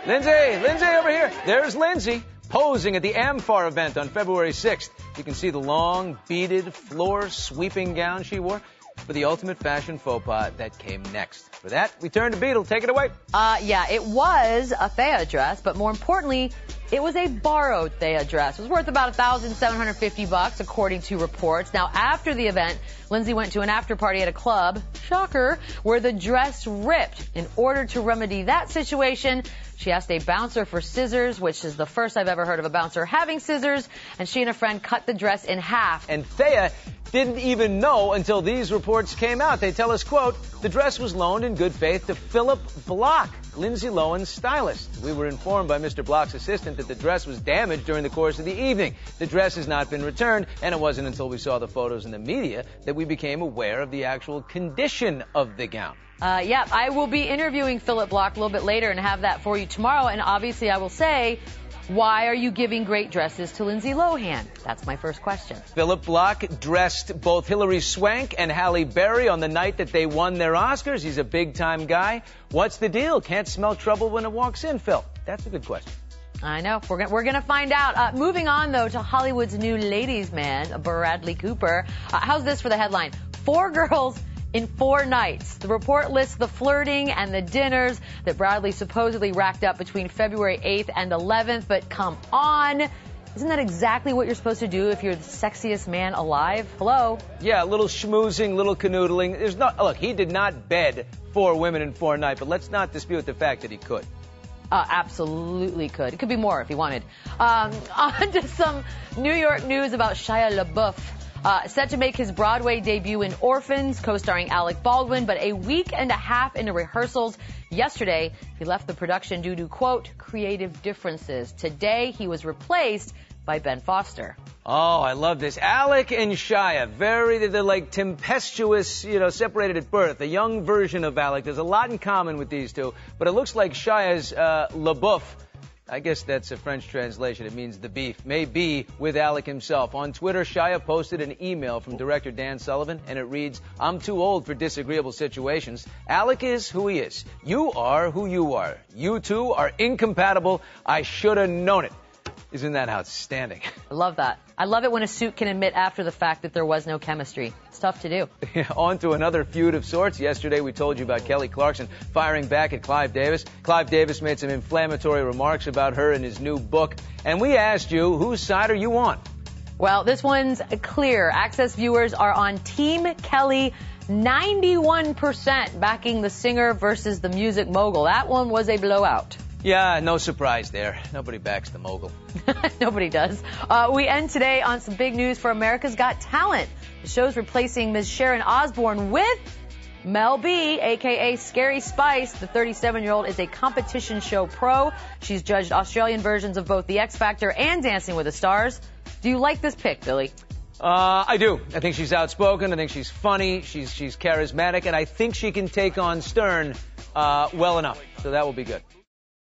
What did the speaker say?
Lindsay, over here. There's Lindsay posing at the Amphar event on February 6th. You can see the long, beaded, floor-sweeping gown she wore for the ultimate fashion faux pas that came next. For that, we turn to Beetle. Take it away. Yeah, it was a Thea dress, but more importantly, it was a borrowed Thea dress. It was worth about $1,750, according to reports. Now, after the event, Lindsay went to an after party at a club, shocker, where the dress ripped. In order to remedy that situation, she asked a bouncer for scissors, which is the first I've ever heard of a bouncer having scissors, and she and a friend cut the dress in half. And Thea didn't even know until these reports came out. They tell us, quote, the dress was loaned in good faith to Philip Block, Lindsay Lohan's stylist. We were informed by Mr. Block's assistant that the dress was damaged during the course of the evening. The dress has not been returned, and it wasn't until we saw the photos in the media that we became aware of the actual condition of the gown. Yeah, I will be interviewing Philip Block a little bit later and have that for you tomorrow. And obviously I will say, why are you giving great dresses to Lindsay Lohan? That's my first question. Philip Block dressed both Hilary Swank and Halle Berry on the night that they won their Oscars. He's a big-time guy. What's the deal? Can't smell trouble when it walks in, Phil? That's a good question. I know. We're gonna find out. Moving on, though, to Hollywood's new ladies' man, Bradley Cooper. How's this for the headline? 4 girls in 4 nights. The report lists the flirting and the dinners that Bradley supposedly racked up between February 8th and 11th. But come on. Isn't that exactly what you're supposed to do if you're the sexiest man alive? Hello? Yeah, a little schmoozing, little canoodling. Look, he did not bed 4 women in 4 nights, but let's not dispute the fact that he could. Absolutely could. It could be more if he wanted. On to some New York news about Shia LaBeouf. Set to make his Broadway debut in Orphans, co-starring Alec Baldwin, but a week and a half into rehearsals yesterday, he left the production due to, quote, creative differences. Today, he was replaced by Ben Foster. Oh, I love this. Alec and Shia, they're like tempestuous, separated at birth. A young version of Alec. There's a lot in common with these two, but it looks like Shia's LaBeouf, I guess that's a French translation. It means the beef. May be with Alec himself. On Twitter, Shia posted an email from director Dan Sullivan, and it reads, I'm too old for disagreeable situations. Alec is who he is. You are who you are. You two are incompatible. I should have known it. Isn't that outstanding? I love that. I love it when a suit can admit after the fact that there was no chemistry. It's tough to do. On to another feud of sorts. Yesterday we told you about Kelly Clarkson firing back at Clive Davis. Clive Davis made some inflammatory remarks about her in his new book. And we asked you, whose side are you on? Well, this one's clear. Access viewers are on Team Kelly. 91% backing the singer versus the music mogul. That one was a blowout. Yeah, no surprise there. Nobody backs the mogul. Nobody does. We end today on some big news for America's Got Talent. The show's replacing Ms. Sharon Osbourne with Mel B, a.k.a. Scary Spice. The 37-year-old is a competition show pro. She's judged Australian versions of both The X Factor and Dancing with the Stars. Do you like this pick, Billy? I do. I think she's outspoken. I think she's funny. She's charismatic. And I think she can take on Stern well enough. So that will be good.